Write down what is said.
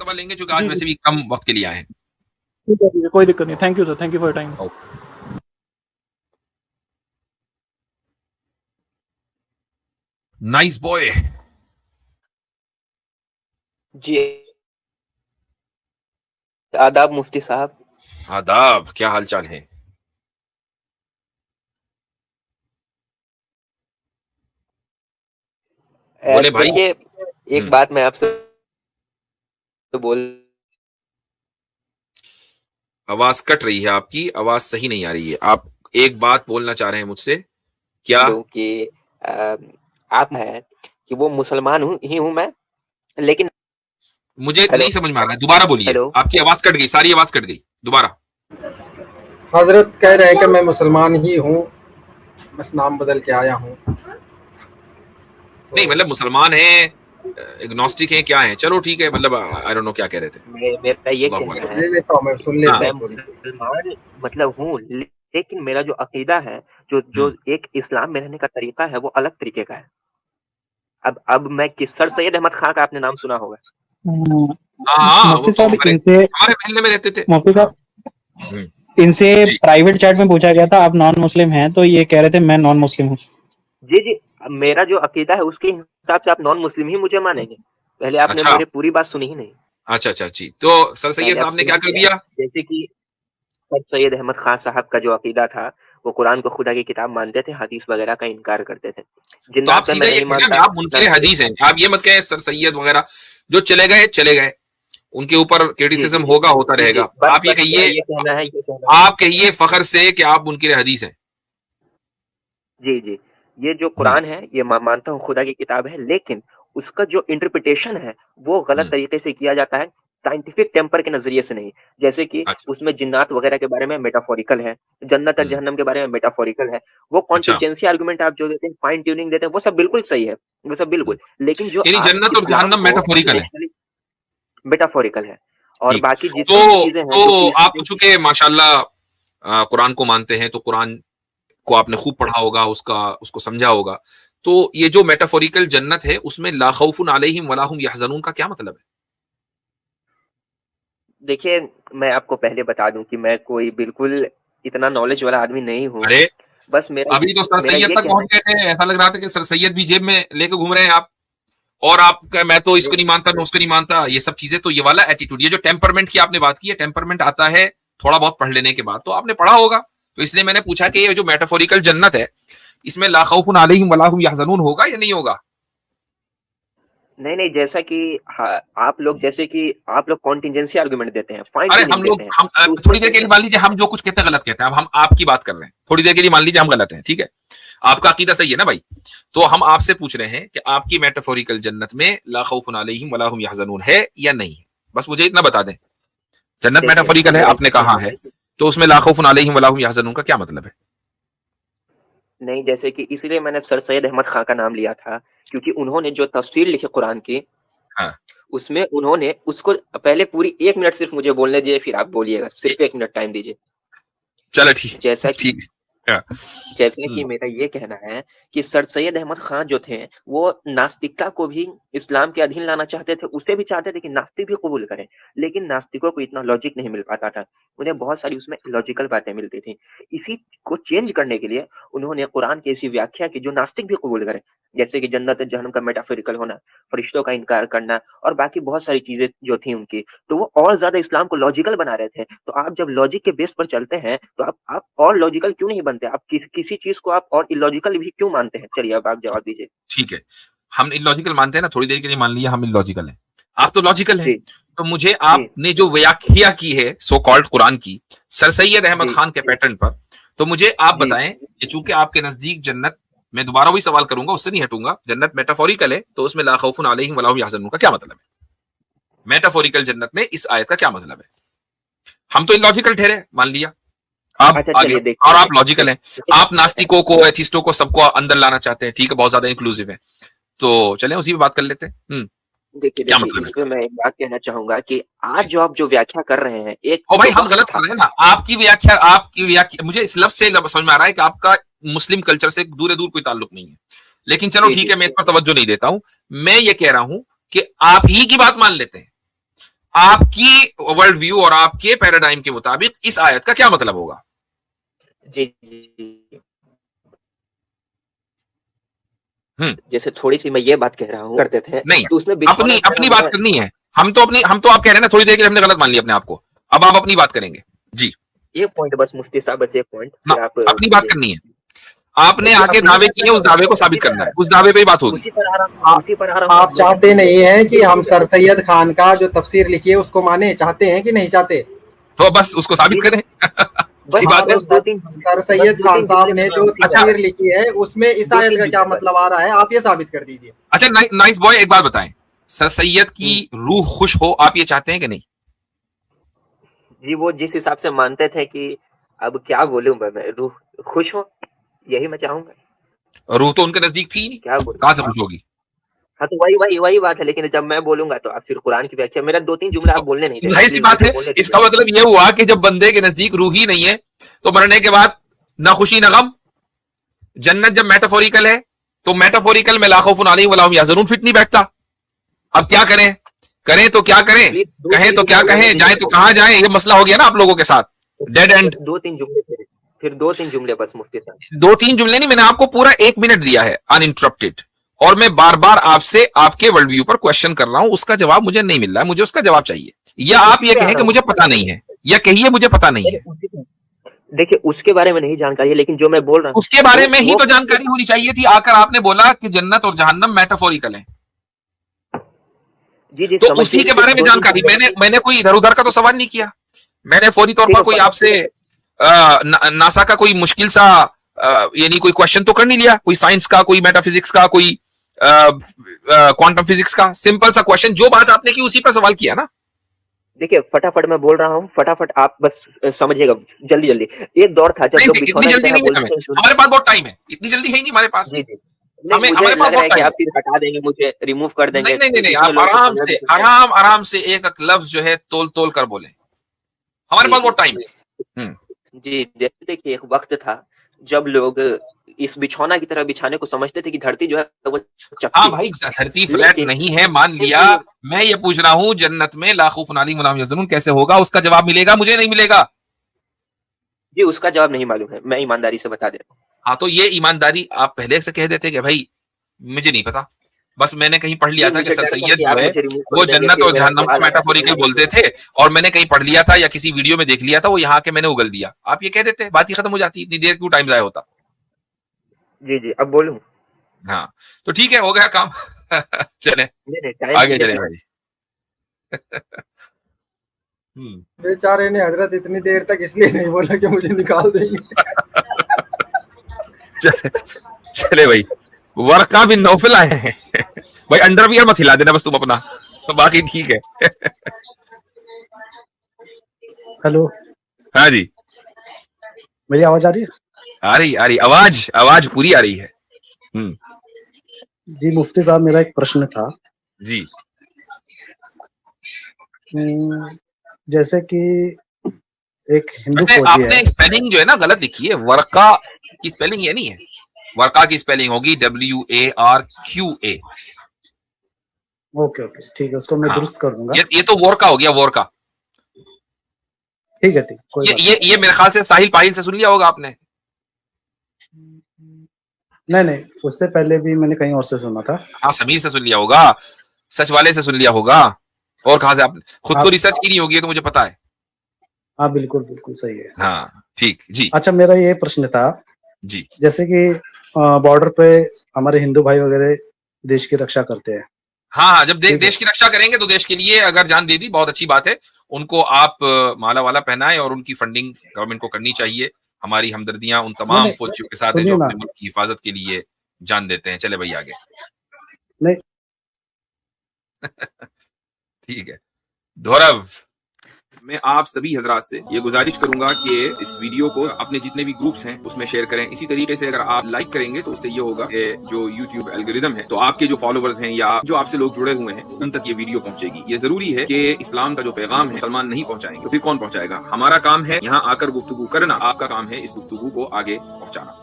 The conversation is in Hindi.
मरतबा लेंगे, क्योंकि आज जी, वैसे जी। भी कम वक्त के लिए आए हैं। ठीक है, ठीक है, कोई दिक्कत नहीं। Thank you sir, thank you for your time. Nice boy. जी आदाब मुफ्ती साहब। आदाब, क्या हाल चाल है? बोले भाई। देखिए, एक बात मैं आपसे बोल, आवाज कट रही है, आपकी आवाज सही नहीं आ रही है। आप एक बात बोलना चाह रहे हैं मुझसे, क्या? कि आप है कि वो मुसलमान ही हूं मैं, लेकिन मुझे हेलो नहीं समझ में आ रहा है, दोबारा बोलिए। हेलो आपकी आवाज कट गई, सारी आवाज कट गई, दोबारा। हजरत कह रहे हैं कि मैं मुसलमान ही हूँ, बस नाम बदल के आया हूँ। नहीं मतलब मुसलमान है, एग्नोस्टिक है, क्या है? चलो ठीक है, मतलब आई डोंट नो क्या कह रहे थे। मेरा ये अल्लाहु कहना अकबर। है ले लेता हूँ, मैं सुन कि लेता हाँ। मैं हूँ पूरी। मुसलमान मतलब हूँ, लेकिन मेरा जो अकीदा है, जो एक इस्लाम में रहने का तरीका है, वो अलग तरीके का है। अब मैं किस सर सैयद अहमद खां का आपने नाम सुना होगा। हाँ, वो मुफ्ती तो साहब हमारे इनसे हमारे महल्ले में रहते थे। मुफ्ती हाँ। साहब इनसे जी प्राइवेट चैट में पूछा गया था आप नॉन मुस्लिम हैं, तो ये कह रहे थे मैं नॉन मुस्लिम हूँ। जी जी, मेरा जो अकीदा है उसके हिसाब से आप नॉन मुस्लिम ही मुझे मानेंगे। पहले आपने अच्छा मेरी पूरी बात सुनी ही नहीं। अच्छा अच्छा जी, तो सर सैयद पहले आप साहब ने क्या कर सुनिए, दिया? जैसे कि सर सैयद अहमद खान साहब का जो अकीदा था, वो कुरान को खुदा की किताब मानते थे, हदीस वगैरह का इनकार करते थे। तो आप जिन्नात में सीधा मैं ये नहीं कहिए मानता ना, आप मुनकिर ना। हदीस हैं। आप ये मत कहें सर सैयद वगैरह जो चले गए चले गए, उनके ऊपर जी क्रिटिसिज्म जी जी होगा, होता जी जी, रहेगा। बस आप ये बस मेरा कहिए, ये कहना है, ये कहना है। आप कहिए फखर से कि आप मुनकिर हदीस हैं। जी जी, ये जो कुरान है, ये मानता हूँ खुदा की किताब है, लेकिन उसका जो इंटरप्रिटेशन है, वो गलत हम्म, तरीके से किया जाता है, साइंटिफिक टेम्पर के नजरिए से नहीं। जैसे कि अच्छा। उसमें जिन्नात वगैरह के बारे में मेटाफोरिकल है, जन्नत और हम्म, जहन्नम के बारे में मेटाफोरिकल है। वो अच्छा। कॉन्टिजेंसी आर्गुमेंट आप जो देते हैं, फाइन ट्यूनिंग देते हैं, वो सब बिल्कुल सही है, वो सब बिल्कुल। लेकिन जो यानी आप जन्नत और इस्लाम जहन्नम को मेटाफोरिकल है। नेशनली मेटाफोरिकल है, और ठीक। बाकी जितनी भी तो चीजें हैं जो तो कि आप चूंकि माशाल्लाह कुरान को मानते हैं, तो कुरान को आपने खूब पढ़ा होगा, उसका उसको समझा होगा। तो ये जो मेटाफोरिकल जन्नत है, उसमें ला खौफुन अलैहिम वला हुम यहज़नून का क्या मतलब है? देखिए, मैं आपको पहले बता दूं कि मैं कोई बिल्कुल इतना नॉलेज वाला आदमी नहीं हूँ। अरे बस अभी तो सर मेरा सैयद ये तक कहना पहुंच गए थे, ऐसा लग रहा था कि सर सैयद भी जेब में लेके घूम रहे हैं आप। और आप मैं तो इसको है, नहीं मानता, मैं उसको नहीं मानता, ये सब चीजें। तो ये वाला एटीट्यूड, ये जो टेम्परमेंट की आपने बात की है, टेम्परमेंट आता है थोड़ा बहुत पढ़ लेने के बाद, तो आपने पढ़ा होगा। तो इसलिए मैंने पूछा कि ये जो मेटाफोरिकल जन्नत है, इसमें ला खौफुन अलैहिम वला हुम यहज़नून होगा या नहीं होगा? नहीं नहीं, जैसा कि आप लोग, जैसे कि आप लोग कॉन्टिजेंसी आर्गुमेंट देते हैं, फाइन अरे ट्यूनिंग देते हैं, हम तो उसमें थोड़ी देर के लिए देखिए। मान लीजिए हम जो कुछ कहते हैं गलत कहते हैं, अब हम आपकी बात कर रहे हैं, थोड़ी देर के लिए मान लीजिए हम गलत हैं, ठीक है? आपका अकीदा सही है ना भाई? तो हम आपसे पूछ रहे हैं कि आपकी मेटाफोरिकल जन्नत में ला खौफुन अलैहिम वला हुम यहज़नून है या नहीं है? बस मुझे इतना बता दें। जन्नत देखिए, मेटाफोरिकल है, मेरा आपने ये कहा कहना है, है कि तो उसमें ला खौफुन अलैहिम वला हुम यहज़नून का क्या मतलब है? नहीं, जैसे कि इसीलिए मैंने सर सैयद अहमद खां का नाम लिया था, क्योंकि उन्होंने जो तफसीर लिखी कुरान की, हाँ, उसमें उन्होंने उसको पहले पूरी 1 मिनट सिर्फ मुझे बोलने दीजिए, फिर आप बोलिएगा। सिर्फ 1 मिनट टाइम दीजिए। चलो ठीक। जैसा कि ठीक। हाँ, जैसे कि मेरा ये कहना है कि सर सैयद अहमद खान जो थे, वो नास्तिकता को भी इस्लाम के अधीन लाना चाहते थे, उसे भी चाहते थे कि नास्तिक भी कबूल करें, लेकिन नास्तिकों को इतना लॉजिक नहीं मिल पाता था। उन्हें बहुत सारी उसमें लॉजिकल बातें मिलती थी। इसी को चेंज करने के लिए उन्होंने कुरान की ऐसी व्याख्या की जो नास्तिक भी कबूल करे, जैसे कि जन्नत जहन्नम का मेटाफोरिकल होना, फरिश्तों का इनकार करना, और बाकी बहुत सारी चीजें जो थी उनकी, तो वो और ज्यादा इस्लाम को लॉजिकल बना रहे थे। तो आप जब लॉजिक के बेस पर चलते हैं, तो आप और लॉजिकल क्यों नहीं बनते? आप किसी चीज को आप और इलॉजिकल भी क्यों मानते हैं? चलिए, अब आप जवाब दीजिए। ठीक है। हम इलॉजिकल मानते हैं ना, थोड़ी देर के लिए मान लिया हम इलॉजिकल हैं, आप तो लॉजिकल हैं। जी तो मुझे जी आपने जो व्याख्या की है सो कॉल्ड कुरान की, सर सैयद अहमद जी खान के पैटर्न पर, तो मुझे आप जी बताएं कि चूंकि आपके नजदीक जन्नत, मैं दोबारा वही सवाल करूंगा, उससे नहीं हटूंगा, जन्नत मेटाफोरिकल है, तो उसमें ला खौफुन अलैहिम वला हुम यहज़नून का क्या मतलब है? मेटाफोरिकल जन्नत में इस आयत का क्या मतलब है? हम तो इलॉजिकल ठहरे, मान लिया। आप अच्छा, आगे, चलिए और देखिए आप लॉजिकल हैं। देखिए आप नास्तिकों को, एथिस्टों को, सबको अंदर लाना चाहते हैं, ठीक है, बहुत ज्यादा इंक्लूसिव है। तो चलें उसी पे बात कर लेते हैं। देखिए क्या देखिए, मतलब है इस पे इसका? मैं एक बात कहना चाहूंगा कि आज जी। जो आप जो व्याख्या कर रहे हैं, एक ओ भाई, जो हम वक्त गलत कर था। रहे हैं ना? आपकी व्याख्या मुझे इस लफ्ज से समझ में आ रहा है कि आपका मुस्लिम कल्चर से दूर दूर कोई ताल्लुक नहीं है। लेकिन चलो जी ठीक जी है, मैं इस पर तवज्जो नहीं देता हूं। मैं ये कह रहा हूं कि आप ही की बात मान लेते हैं। आपकी वर्ल्ड व्यू और आपके पैराडाइम के मुताबिक इस आयत का क्या मतलब होगा? जी जी, जैसे थोड़ी सी मैं ये बात कह रहा हूँ करते थे नहीं, तो उसमें अपनी बात करनी है। हम तो आप कह रहे हैं ना, थोड़ी देर के लिए हमने गलत मान लिया अपने आप को। अब आप अपनी बात करेंगे जी। एक पॉइंट बस मुफ्ती साहब, बस एक पॉइंट ना, आप अपनी बात करनी है। आपने आके दावे किए, उस दावे को साबित करना है, उस दावे पे ही बात होगी। उसी पर आ रहा हूँ, उसी पर आ रहा हूँ। आप चाहते नहीं हैं कि हम सर सैयद खान का जो तफसीर लिखी है उसको माने, चाहते हैं कि नहीं चाहते? तो बस उसको साबित करें। सही बात है। सर सैयद खान साहब ने जो तफसीर लिखी है उसमें इस आयत का क्या मतलब आ रहा है, आप ये साबित कर दीजिए। अच्छा नाइस बॉय, एक बात बताएं, सर सैयद की रूह खुश हो, आप ये चाहते हैं कि नहीं? जी, वो जिस हिसाब से मानते थे कि अब क्या बोलूं मैं रूह खुश हो, यही मैं चाहूंगा। रूह तो उनके नजदीक थी नहीं, क्या बोलूं? कहां से खुश होगी? हाँ, तो वही बात है। लेकिन जब मैं बोलूंगा तो आप फिर कुरान की व्याख्या, मेरा 2-3 जुमला आप बोलने नहीं देते। जाहिर सी बात है, इसका मतलब यह हुआ कि जब बंदे के नजदीक रूह ही नहीं है तो मरने के बाद ना खुशी ना गम। जन्नत जब मेटाफोरिकल है तो मेटाफोरिकल में ला खौफुन अलैहिम वला हुम यहज़नून फिट नहीं बैठता। अब क्या करें? करें तो क्या करें, कहें तो क्या कहें, जाए तो कहां जाए? ये मसला हो गया ना आप लोगों के साथ, डेड एंड। 2-3 जुमले, फिर 2-3 जुमले बस मुफ्ती साहब। 2-3 जुमले नहीं, मैंने आपको पूरा 1 मिनट दिया है अनइंटरप्टेड, और मैं बार बार आपसे आपके वर्ल्ड व्यू पर क्वेश्चन कर रहा हूं, उसका जवाब मुझे नहीं मिल रहा है, मुझे उसका जवाब चाहिए। या आप ये कहें कि मुझे पता नहीं है, या कहिए मुझे पता नहीं है। देखिए, उसके बारे में नहीं जानकारी है, लेकिन जो मैं बोल रहा हूँ उसके बारे में ही तो जानकारी होनी चाहिए थी। आकर आपने बोला कि जन्नत और जहन्नम मेटाफोरिकल है, जी जी, तो उसी के बारे में जानकारी। मैंने कोई इधर उधर का तो सवाल नहीं किया। मैंने फौरी तौर पर कोई आपसे नासा का कोई मुश्किल सा यानी कोई क्वेश्चन तो कर नहीं लिया, कोई साइंस का, कोई मेटाफिजिक्स का, कोई क्वांटम फिजिक्स का। सिंपल सा क्वेश्चन, जो बात आपने की उसी पर सवाल किया ना। देखिए, फटाफट मैं बोल रहा हूँ, फटाफट आप बस समझिएगा, जल्दी जल्दी। एक दौर था जब लोग इतनी जल्दी नहीं है, हमारे पास बहुत टाइम है, इतनी जल्दी है ही नहीं हमारे पास। जी जी, हमें लग रहा है कि आप फिर हटा देंगे, मुझे रिमूव कर देंगे। नहीं, आप आराम से एक लफ्ज जो है तोल तोल कर बोले, हमारे पास बहुत टाइम है। जी, जैसे देखिए, एक वक्त था जब लोग इस बिछौना की तरह बिछाने को समझते थे कि धरती जो है वो चपटी। हाँ भाई, धरती फ्लैट नहीं है, मान लिया। मैं ये पूछ रहा हूँ, जन्नत में ला खौफुन अलैहिम वला हुम यहज़नून कैसे होगा? उसका जवाब मिलेगा, मुझे नहीं मिलेगा। जी, उसका जवाब नहीं मालूम है, मैं ईमानदारी से बता देता हूँ। हाँ, तो ये ईमानदारी आप पहले से कह देते कि भाई मुझे नहीं पता, बस मैंने कहीं पढ़ लिया था कि सर सैयद जो है वो जन्नत और जहन्नम को मेटाफोरिकल बोलते थे, और मैंने कहीं पढ़ लिया था या किसी वीडियो में देख लिया था, वो यहाँ के मैंने उगल दिया। आप ये कह देते, बात ही खत्म हो जाती, इतनी देर क्यों टाइम जाया होता? जी जी, अब बोलूं? हाँ, तो ठीक है, हो गया काम। चले आगे चले भाई। बेचारे ने हजरत इतनी देर तक इसलिए नहीं बोला कि मुझे निकाल देंगे। चले भाई, वर्का बिन नौफल आए हैं। भाई अंडरवियर मत हिला देना बस तुम अपना, तो बाकी ठीक है। हेलो, हाँ जी, मेरी आवाज आ रही है? आ रही आवाज पूरी आ रही है। जी मुफ्ती साहब, मेरा एक प्रश्न था जी। जैसे कि एक हिंदू फौजी आपने है, स्पेलिंग जो है ना गलत लिखी है। वर्का की स्पेलिंग ये नहीं है, वर्का की स्पेलिंग होगी WARQA। ओके ठीक है, उसको मैं दुरुस्त कर दूंगा। ये तो वोरका हो गया, वोरका। ठीक है, कोई बात ये मेरे ख्याल से साहिल पाहिल से सुन लिया होगा आपने। नहीं, उससे पहले भी मैंने कहीं और से सुना था। हाँ, समीर से सुन लिया होगा, सच वाले से सुन लिया होगा, और कहां से? आपने खुद तो रिसर्च की नहीं होगी, तो मुझे पता है। हाँ, बिल्कुल सही है। हाँ ठीक जी। अच्छा, मेरा ये प्रश्न था जी, जैसे कि बॉर्डर पे हमारे हिंदू भाई वगैरह देश की रक्षा करते हैं। हाँ, जब देश की रक्षा करेंगे तो देश के लिए अगर जान दे दी, बहुत अच्छी बात है। उनको आप माला वाला पहनाएं, और उनकी फंडिंग गवर्नमेंट को करनी चाहिए। हमारी हमदर्दियां उन तमाम फौजियों के साथ है जो अपने मुल्क की हिफाजत के लिए जान देते हैं। चले भाई आगे। नहीं। ठीक है, धौरव, मैं आप सभी हजरात से ये गुजारिश करूंगा कि इस वीडियो को अपने जितने भी ग्रुप्स हैं उसमें शेयर करें। इसी तरीके से अगर आप लाइक करेंगे तो उससे ये होगा कि जो YouTube एल्गोरिदम है, तो आपके जो फॉलोवर्स हैं या जो आपसे लोग जुड़े हुए हैं, उन तक ये वीडियो पहुंचेगी। ये जरूरी है कि इस्लाम का जो पैगाम है मुसलमान नहीं पहुंचाएंगे तो फिर कौन पहुंचाएगा? हमारा काम है यहाँ आकर गुफ्तगू करना, आपका काम है इस गुफ्तगू को आगे पहुंचाना।